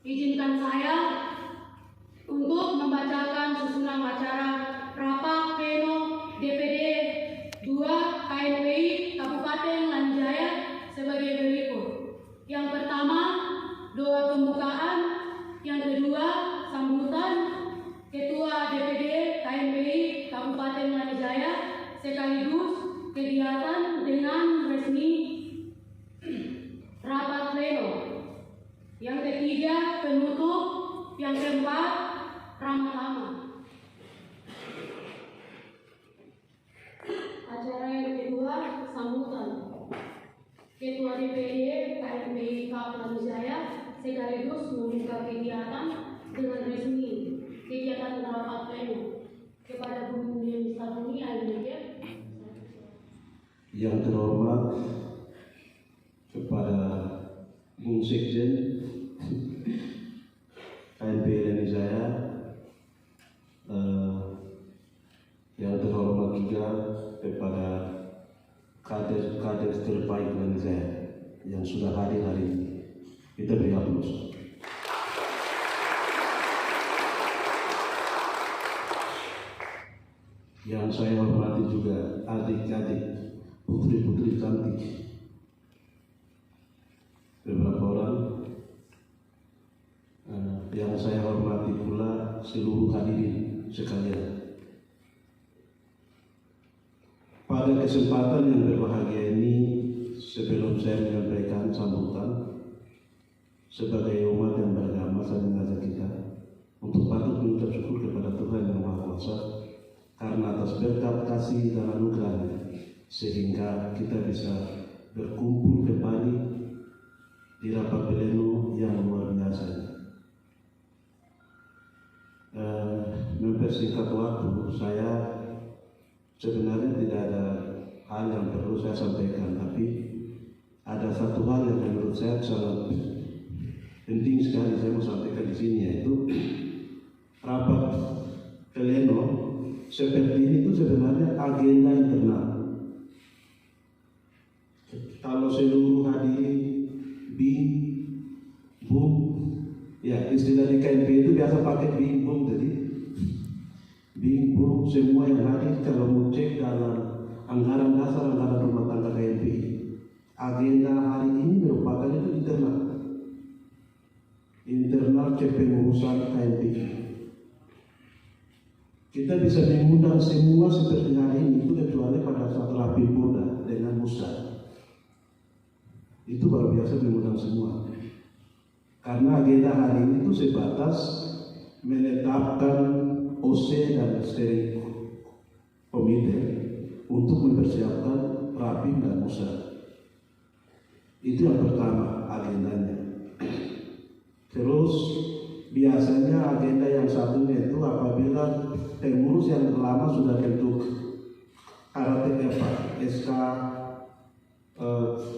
Izinkan saya untuk membacakan susunan acara rapat pleno DPD 2 KNPI Kabupaten Lanjaya sebagai berikut. Yang pertama, doa pembukaan. Yang kedua, sambutan Ketua DPD KNPI Kabupaten Lanjaya sekaligus kegiatan dengan resmi rapat pleno. Yang ketiga, penutup. Yang keempat, ramah-ramah. Acara yang kedua, sambutan Ketua DPD KNPI Kabupaten Lanjaya sekaligus membuka kegiatan dengan resmi kegiatan rapat pleno. Kepada Bu Yeni Saruni Almedia. Yang terhormat kepada Bung Sekjen KNPI Lanjaya, yang terhormat juga kepada kader terbaik Lanjaya yang sudah hadir hari ini. Kita beri aplaus. Yang saya hormati juga adik-adik, putri-putri cantik, beberapa orang. Yang saya hormati pula seluruh hadirin sekalian. Pada kesempatan yang berbahagia ini, sebelum saya menyampaikan sambutan, sebagai umat yang beragama, saya mengajak kita untuk patut mengucap syukur kepada Tuhan Yang Maha Kuasa karena atas berkat kasih dan anugerahnya, sehingga kita bisa berkumpul kembali di rapat pleno yang luar biasa. Mempersingkat waktu, saya sebenarnya tidak ada hal yang perlu saya sampaikan, tapi ada satu hal yang menurut saya sangat penting sekali saya mau sampaikan di sini, yaitu rapat pleno seperti ini itu sebenarnya agenda internal. Kalau seluruh hadirin bung, ya istilah di KNPI itu biasa pakai bung, jadi bung semua yang hadir kalau mau cek dalam anggaran dasar anggaran rumah tangga KNPI, agenda hari ini merupakan itu internal kepengurusan KNPI. Kita bisa mengundang semua seperti hari ini itu kecuali pada saat rapi muda dengan musda. Itu baru biasa mengundang semua. Karena agenda hari ini itu sebatas menetapkan OC dan steering komite untuk mempersiapkan rapim dan musda. Itu yang pertama agendanya. Terus biasanya agenda yang satunya itu apabila pengurus yang lama sudah bentuk SK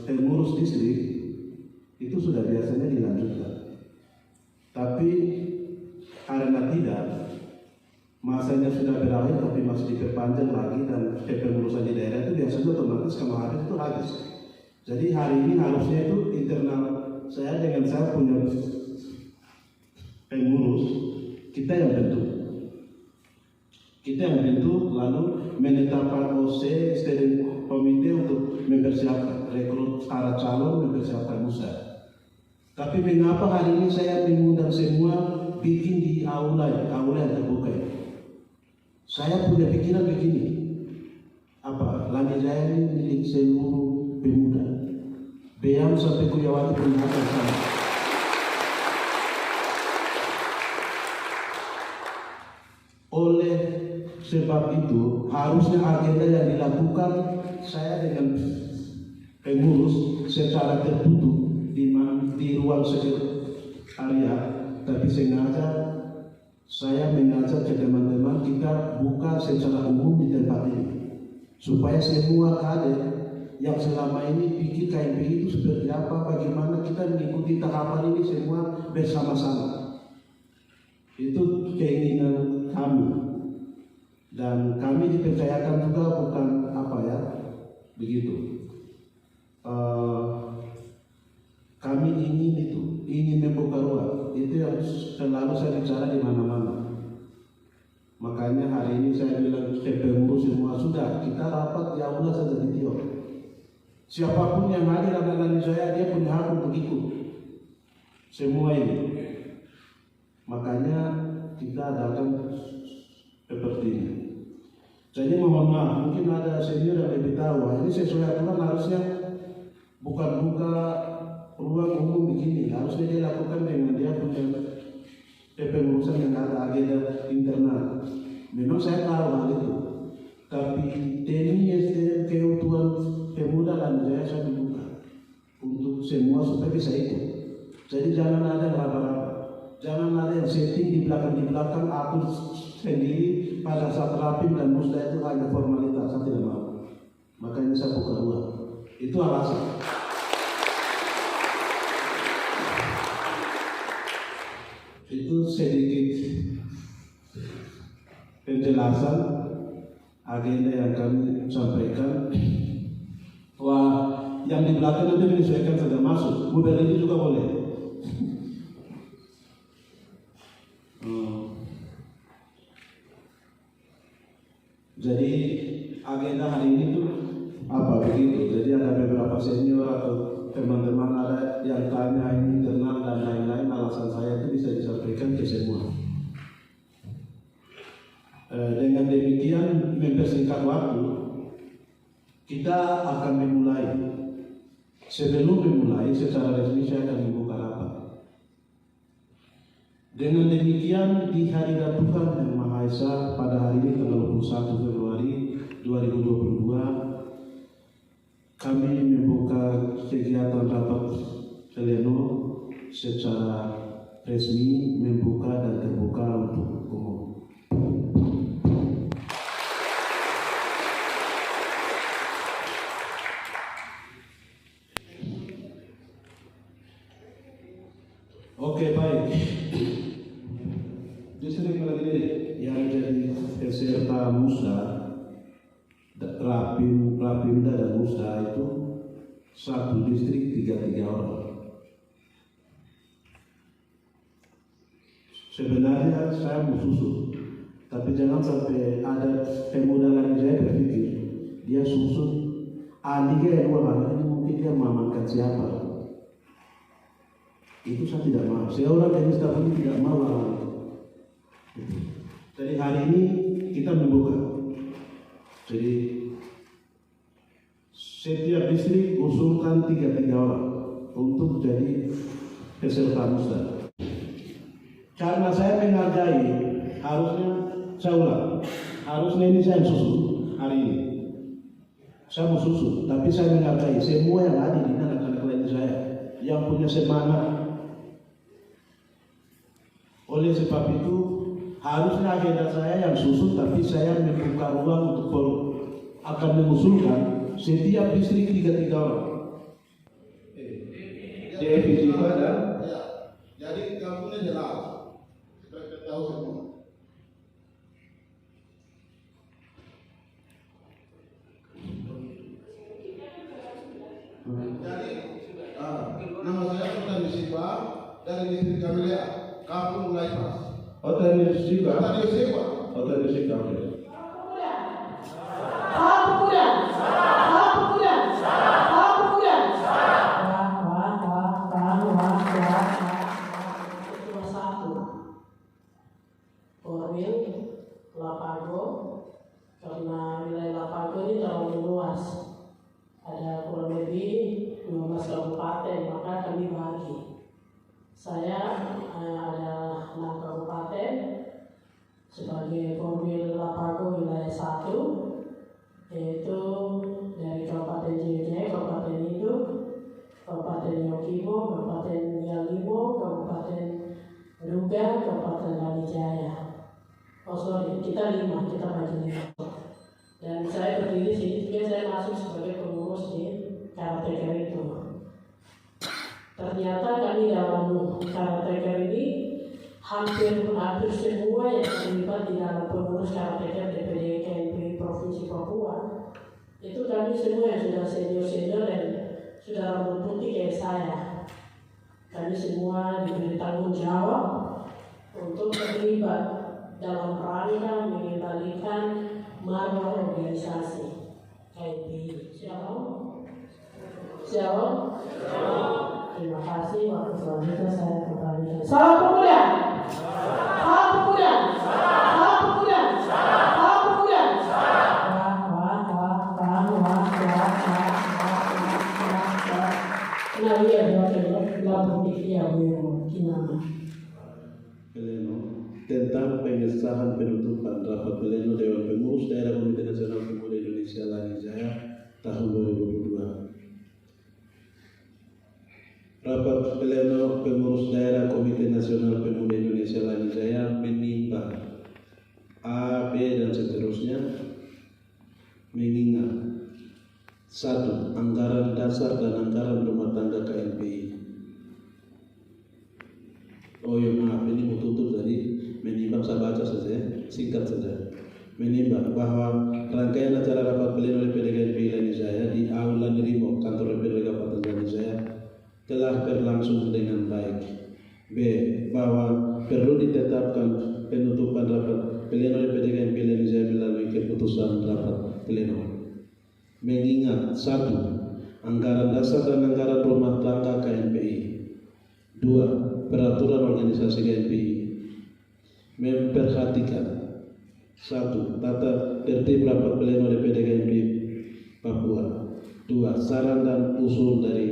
pengurus distrik itu sudah biasanya dilanjutkan. Tapi karena tidak, masanya sudah berakhir tapi masih diperpanjang lagi dan kepengurusan di daerah itu biasanya otomatis kalau habis itu habis. Jadi hari ini harusnya itu internal saya dengan saya punya pengurus, kita yang bentuk lalu menetapkan OC steering komite untuk mempersiapkan rekrut para calon, mempersiapkan musda. Tapi mengapa hari ini saya mengundang semua bikin di aula yang terbuka? Saya punya pikiran begini, Lanjaya ini milik seluruh pemuda, Beam sampai Kuyawati Perlihatan sama. Oleh sebab itu harusnya agenda yang dilakukan saya dengan pengurus secara tertutup di ruang sekretariat, tapi sengaja saya mengajak ke teman-teman kita buka secara umum di tempat ini supaya semua kader yang selama ini pikir KNPI itu seperti apa, bagaimana kita mengikuti tahapan ini semua bersama-sama. Itu keinginan kami, dan kami dipercayakan juga bukan begitu. Kami ingin membuka ruang, Itu yang selalu saya bicara di mana-mana. Makanya hari ini saya bilang ke pengurus semua, sudah kita rapat di aula saja video. Siapapun yang hadir adalah saya, dia punya hak untuk ikut semua ini. Makanya kita adakan seperti ini. Jadi mohon maaf, mungkin ada senior yang lebih tahu. Ini sesuai aturan harusnya bukan buka ruang umum begini. Harusnya dia lakukan dengan dia punya pengurusan yang ada agenda internal. Memang saya tahu hal itu, tapi demi SDM keutuhan pemuda dan saya dibuka untuk semua supaya bisa ikut. Jadi jangan ada raba-raba, jangan ada yang setting di belakang atur sendiri pada saat rapim dan musda itu hanya formalitas. Saya tidak mau. Makanya saya buka ruang. Itu alasan. Itu sedikit penjelasan agenda yang kami sampaikan. Wah, yang di belakang nanti menyesuaikan saja masuk. Mobil ini juga boleh. Jadi agenda hari ini tuh apa begitu? Jadi ada beberapa senior atau teman-teman ada yang tanya ini internal dan lain-lain. Alasan saya itu bisa disampaikan ke semua. Dengan demikian mempersingkat waktu, kita akan memulai. Sebelum memulai, secara resmi saya akan membuka rapat. Dengan demikian di hadirat Tuhan Yang Maha Esa pada hari ini tanggal 21 Februari 2022 kami membuka kegiatan rapat pleno secara resmi, membuka dan terbuka untuk umum. Oke, baik. Distrik lagi yang jadi peserta musda, rapimda dan musda itu satu distrik 33 orang. Sebenarnya saya mau susun, tapi jangan sampai ada pemuda lagi saya berpikir dia susun adiknya dua orang ini mungkin dia mengamankan siapa. Itu saya tidak mau. Seorang jenis ini tidak mau hal itu. Jadi hari ini kita membuka. Jadi setiap distrik usulkan 33 orang untuk jadi peserta musda. Karena saya menghargai, harusnya saya ulang, harusnya ini saya susun hari ini. Saya mau susun, tapi saya menghargai semua yang ada di anak-anak lain saya yang punya semangat. Oleh sebab itu harusnya agenda saya yang susun, tapi saya membuka ruang untuk akan mengusulkan setiap distrik 33 orang. Divisi pada. Jadi kampungnya jelas, kita tahu semua. Jadi nama saya Sultan Sipa dari distrik Kamelia. Kampung mulai pas. Hotel Sipa. Hotel Sipa. Hotel Sipa. Lapago, karena wilayah Lapago ini terlalu luas, ada kurang lebih 15 kabupaten, maka kami bagi. Saya ada 6 kabupaten sebagai Korwil Lapago wilayah 1, yaitu dari Kabupaten Jaya, Kabupaten Induk, Kabupaten Yokimo, Kabupaten Yalimo, Kabupaten Duga, Kabupaten Lanijaya. Oh sorry, kita 5, kita bagi 5. Dan saya berdiri sini juga, saya masuk sebagai pengurus di Karateker itu. Ternyata kami dalam Karateker ini hampir semua yang terlibat di dalam pengurus Karateker DPD KMP Provinsi Papua itu kami semua yang sudah senior dan sudah rambut putih kayak saya. Kami semua diberi tanggung jawab dalam rangka mengendalikan marwah organisasi KMPI. Siapa? Terima kasih. Waktu selanjutnya saya kembalikan. Salam pemuda. Salam pemuda. Salam pemuda. Salam pemuda. Nah, iya, Pleno tentang pengesahan penutupan rapat pleno Dewan Pengurus Daerah Komite Nasional Pemuda Indonesia Lani Jaya tahun 2022. Rapat pleno Pengurus Daerah Komite Nasional Pemuda Indonesia Lani Jaya menimbang A, B, dan seterusnya mengingat 1. Anggaran dasar dan anggaran rumah tangga KMPI. Oh ya maaf, ini mau tutup tadi. Menimbang, saya baca saja, singkat saja. Menimbang bahwa rangkaian acara rapat pleno DPD KMPI Lani Jaya di Aula Nirimo, kantor DPD Kabupaten Lani Jaya telah berlangsung dengan baik. B. Bahwa perlu ditetapkan penutupan rapat pleno DPD KMPI Lani Jaya melalui keputusan rapat pleno. Mengingat 1. Anggaran dasar dan anggaran rumah tangga KMPI. 2. Peraturan organisasi KMPI. Memperhatikan 1. Tata tertib rapat pleno DPD KMPI Papua. 2. Saran dan usul dari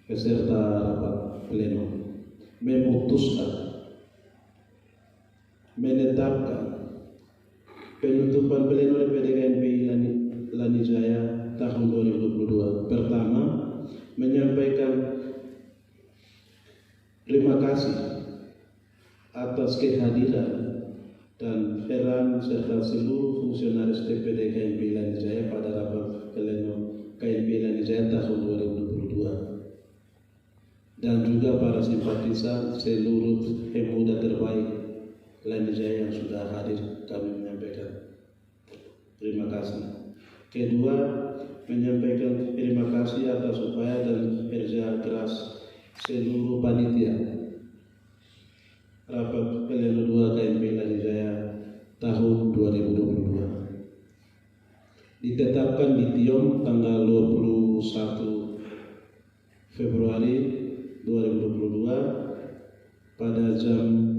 peserta rapat pleno. Memutuskan menetapkan penutupan pleno DPD KMPI Lani Jaya tahun 2022. Pertama, menyampaikan terima kasih atas kehadiran dan peran serta seluruh fungsionaris DPD KMPI Lani Jaya pada rapat pleno KMPI Lani Jaya tahun 2022 dan juga para simpatisan seluruh pemuda terbaik Lani Jaya yang sudah hadir. Kami menyampaikan terima kasih. Kedua, menyampaikan terima kasih atas upaya dan kerja keras seluruh panitia rapat pleno 2 KMPI Lani Jaya tahun 2022. Ditetapkan di Tiong tanggal 21 Februari 2022 pada jam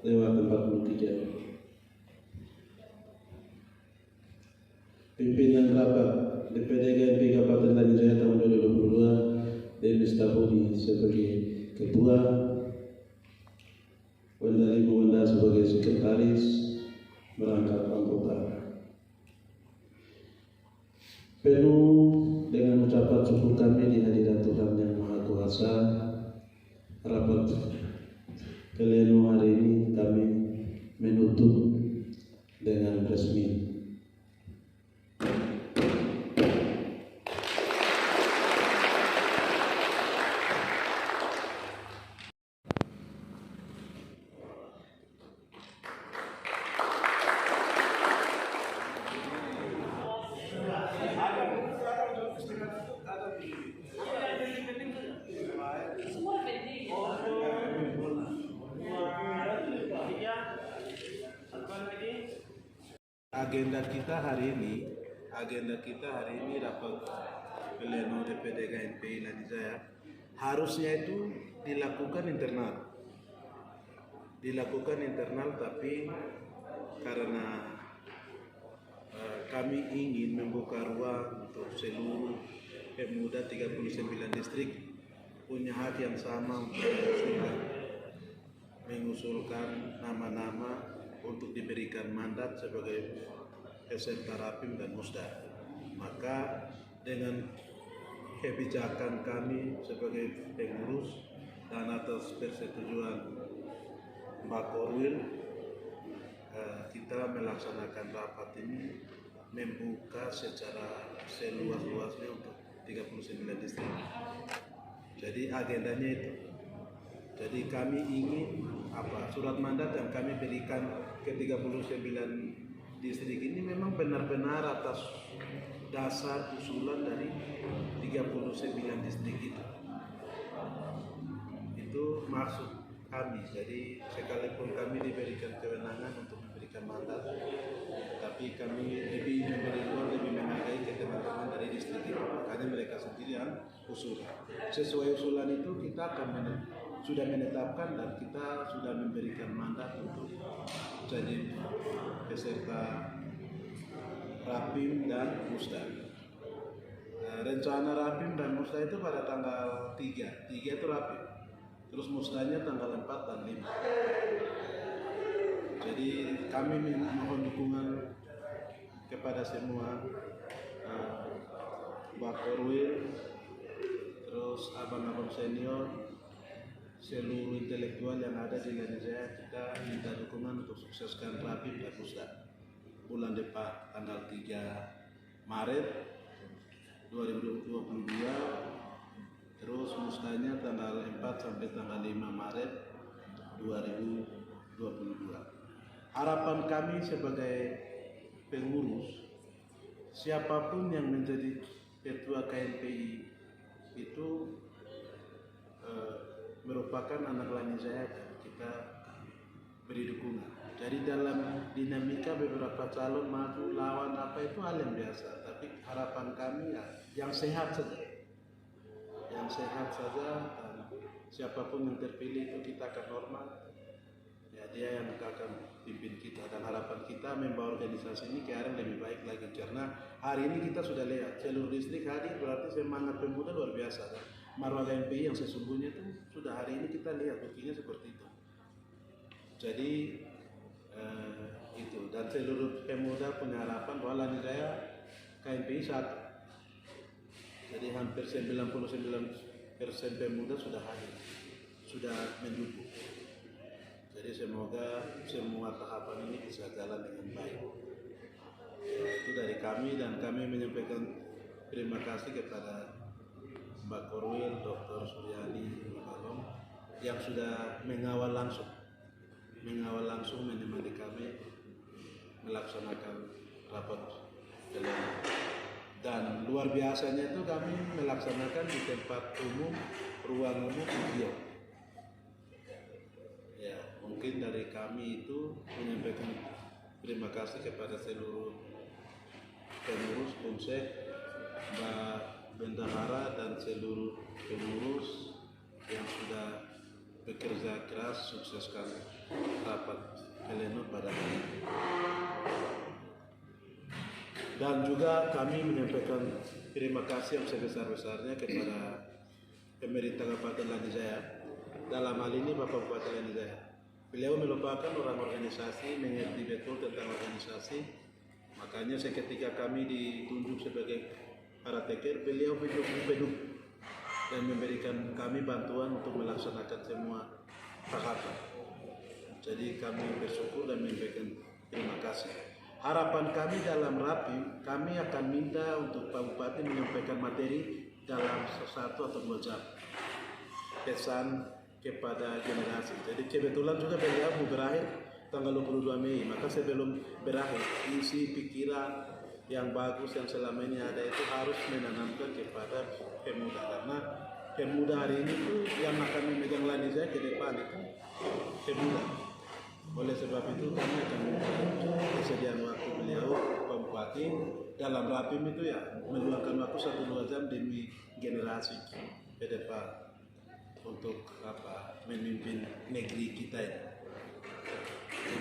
2:43. Pimpinan rapat DPD KMPI Kabupaten Lani Jaya tahun 2022 Denis Tabudi sebagai ketua, Wenda Limo Wenda sebagai sekretaris, merangkap anggota. Penuh dengan ucapan syukur kami di hadirat Tuhan Yang Maha Kuasa, rapat pleno hari ini kami menutup dengan resmi. Agenda kita hari ini rapat pleno DPD KMPI Lani Jaya harusnya itu dilakukan internal, tapi karena kami ingin membuka ruang untuk seluruh pemuda 39 distrik punya hak yang sama untuk mengusulkan nama-nama untuk diberikan mandat sebagai peserta Rapim dan Musda. Maka dengan kebijakan kami sebagai pengurus dan atas persetujuan Mbak Korwil, kita melaksanakan rapat ini membuka secara seluas-luasnya untuk 39 distrik. Jadi agendanya itu. Jadi kami ingin surat mandat yang kami berikan ke 39 distrik ini memang benar-benar atas dasar usulan dari 39 distrik itu. Itu maksud kami. Jadi sekalipun kami diberikan kewenangan untuk memberikan mandat, tapi kami lebih menghargai ketenangan dari distrik itu. Makanya mereka sendiri yang usulan. Sesuai usulan itu kita akan sudah menetapkan dan kita sudah memberikan mandat untuk jadi peserta Rapim dan Musda. Rencana Rapim dan Musda itu pada tanggal 3 itu Rapim, terus Musdanya tanggal 4 dan 5. Jadi kami mohon dukungan kepada semua Mbak Korwil, terus abang-abang senior, seluruh intelektual yang ada di Indonesia. Kita minta dukungan untuk sukseskan Rapim dan Musda bulan depan tanggal 3 Maret 2022, terus Musdanya tanggal 4 sampai tanggal 5 Maret 2022. Harapan kami sebagai pengurus, siapapun yang menjadi ketua KNPI itu merupakan anak lani saya, kita beri dukungan. Jadi dalam dinamika beberapa calon maju lawan apa itu hal yang biasa, tapi harapan kami ya yang sehat saja, dan siapapun yang terpilih itu kita akan hormat. Ya, dia yang akan pimpin kita, dan harapan kita membawa organisasi ini ke arah yang lebih baik lagi. Karena hari ini kita sudah lihat seluruh distrik hadir, berarti semangat pemuda luar biasa. Dan marwah KNPI yang sesungguhnya itu sudah hari ini kita lihat buktinya seperti itu. Jadi itu, dan seluruh pemuda punya harapan bahwa lani saya KNPI satu. Jadi hampir 99% pemuda sudah hadir, sudah mendukung. Jadi semoga semua tahapan ini bisa jalan dengan baik. Itu dari kami, dan kami menyampaikan terima kasih kepada Mbak Korwil, Dr. Suryani Balong yang sudah mengawal langsung menemani kami melaksanakan rapat pleno. Dan luar biasanya itu kami melaksanakan di tempat umum, ruang umum video. Ya, mungkin dari kami itu menyampaikan terima kasih kepada seluruh pengurus Bumsek, Mbak Bendahara, dan seluruh pengurus yang sudah bekerja keras sukseskan rapat pleno pada hari ini. Dan juga kami menyampaikan terima kasih yang sebesar-besarnya kepada pemerintah Kabupaten Langi Jaya. Dalam hal ini Bapak Bupati Langi Jaya. Beliau merupakan orang organisasi, mengerti betul tentang organisasi. Makanya seketika kami ditunjuk sebagai parateker, beliau mendukung dan memberikan kami bantuan untuk melaksanakan semua tahapan. Jadi kami bersyukur dan menyampaikan terima kasih. Harapan kami dalam Rapim, kami akan minta untuk Pak Bupati menyampaikan materi dalam 1 atau 2 jam. Pesan kepada generasi. Jadi kebetulan juga beliau mau berakhir tanggal 22 Mei, maka sebelum berakhir, isi pikiran yang bagus yang selama ini ada itu harus menanamkan kepada pemuda. Karena pemuda hari ini tuh yang akan memegang Langi Jaya ke depan itu pemuda. Oleh sebab itu kami akan minta kesediaan waktu beliau Pak Bupati dalam Rapim itu ya meluangkan waktu 1-2 jam demi generasi ke depan untuk memimpin negeri kita ini.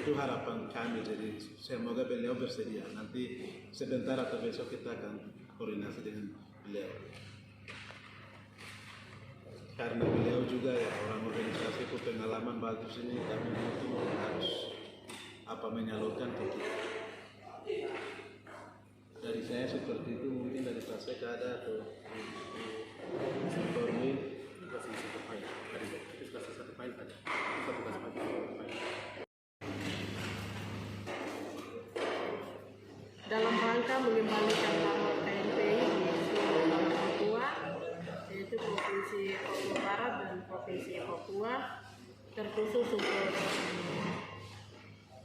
Itu harapan kami. Jadi semoga beliau bersedia. Nanti sebentar atau besok kita akan koordinasi dengan beliau. Karena beliau juga ya orang organisasi itu pengalaman bagus ini, kami butuh harus menyalurkan ke kita. Dari saya seperti itu, mungkin dari Pak Sek ada atau Korwil kasih satu file, kasih satu file aja, satu file. Dalam rangka mengembalikan marwah KNPI di seluruh Papua, yaitu Provinsi Papua Barat dan Provinsi Papua, terkhusus untuk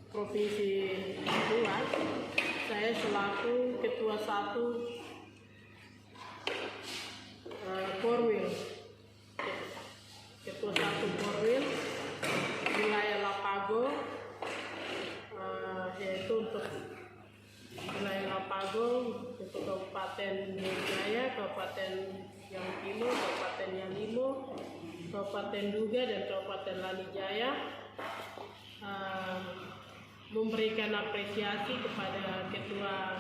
Provinsi Papua, saya selaku Ketua 1 Korwil, Ketua 1 Korwil wilayah Lapago, yaitu untuk wilayah Lapago, untuk Kabupaten Jaya, Kabupaten Yahukimo, Kabupaten Yalimo, Kabupaten Duga, dan Kabupaten Lanijaya, memberikan apresiasi kepada Ketua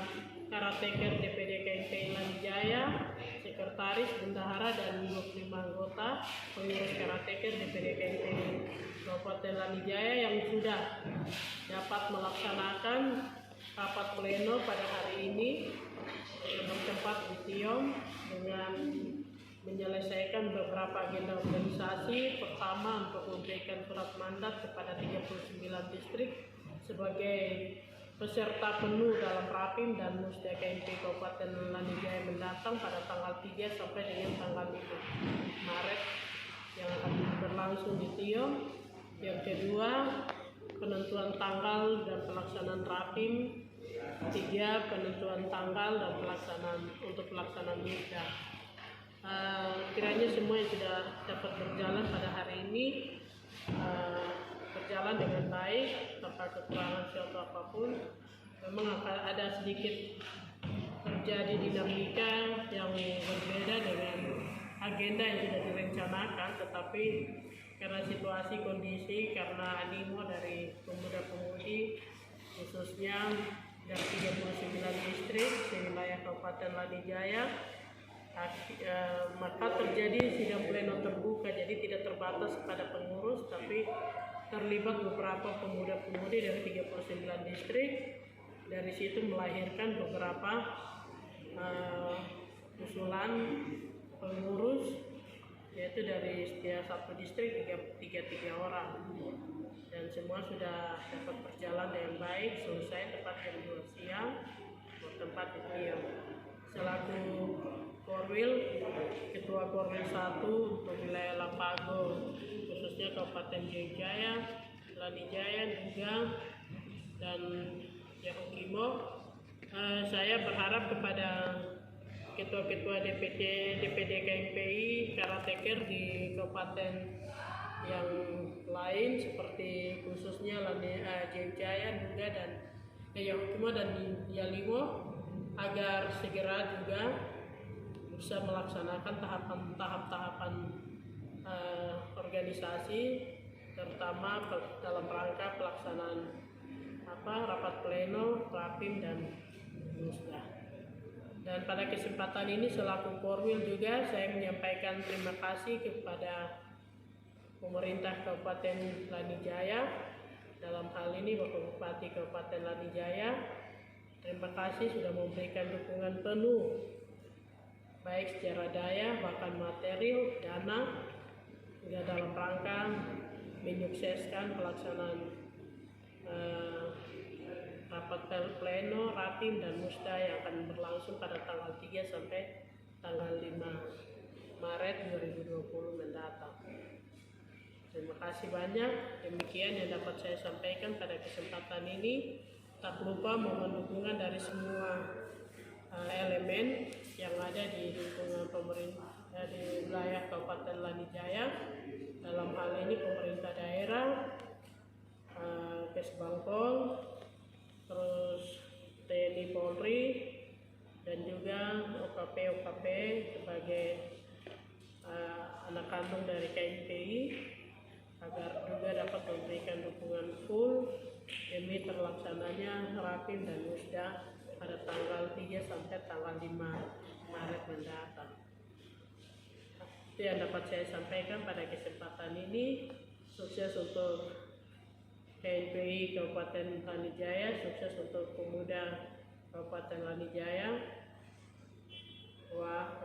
Karateker DPD KMPI Lanijaya, Sekretaris, Bendahara, dan 25 anggota pengurus Karateker DPD KMPI Kabupaten Lanijaya yang sudah dapat melaksanakan rapat pleno pada hari ini yang bertempat di Tiong dengan menyelesaikan beberapa agenda organisasi. Pertama, untuk memberikan surat mandat kepada 39 distrik sebagai peserta penuh dalam Rapim dan Musda KMP Kabupaten Lanijaya mendatang pada tanggal 3 sampai dengan tanggal 5 Maret yang akan berlangsung di Tiong. Yang kedua, penentuan tanggal dan pelaksanaan Rapim. 3, penentuan tanggal dan pelaksanaan Musda. Kiranya semua yang sudah dapat berjalan pada hari ini berjalan dengan baik tanpa kekurangan suatu apapun. Memang akan ada sedikit terjadi dinamika yang berbeda dengan agenda yang sudah direncanakan, tetapi karena situasi kondisi, karena animo dari pemuda-pemudi khususnya dari 39 distrik di wilayah Kabupaten Lanijaya, maka terjadi sidang pleno terbuka, jadi tidak terbatas pada pengurus, tapi terlibat beberapa pemuda-pemudi dari 39 distrik. Dari situ melahirkan beberapa usulan pengurus, yaitu dari setiap satu distrik 3 orang, dan semua sudah dapat berjalan dengan baik, selesai tepat jam 2 siang bertempat di Tiong. Selaku Korwil, Ketua Korwil 1 untuk wilayah Lapago, khususnya Kabupaten Jaya, Lanijaya, Duga, dan Yahukimo, saya berharap kepada ketua-ketua DPD KMPI Karateker di kabupaten yang lain seperti khususnya Jaya, Duga, dan Yahukimo dan Yalimo, agar segera juga bisa melaksanakan tahapan organisasi, terutama dalam rangka pelaksanaan rapat pleno, Rapim, dan Musda. Dan pada kesempatan ini selaku Korwil juga saya menyampaikan terima kasih kepada pemerintah Kabupaten Lanijaya, dalam hal ini Bapak Bupati Kabupaten Lanijaya. Terima kasih sudah memberikan dukungan penuh baik secara daya bahkan material, dana, juga dalam rangka menyukseskan pelaksanaan rapat pleno, Rapim, dan Musda yang akan berlangsung pada tanggal 3 sampai tanggal 5 Maret 2020 mendatang. Terima kasih banyak. Demikian yang dapat saya sampaikan pada kesempatan ini. Tak lupa mohon dukungan dari semua elemen yang ada di lingkungan pemerintah di wilayah Kabupaten Lanijaya, dalam hal ini pemerintah daerah, Kesbangpol, terus TNI Polri, dan juga OKP sebagai anak kandung dari KMPI, agar juga dapat memberikan dukungan full demi terlaksananya Rapim dan Musda pada tanggal 3 sampai tanggal 5 Maret mendatang. Itu yang dapat saya sampaikan pada kesempatan ini. Sukses untuk KMPI Kabupaten Lanijaya, sukses untuk pemuda Kabupaten Lanijaya. Wah,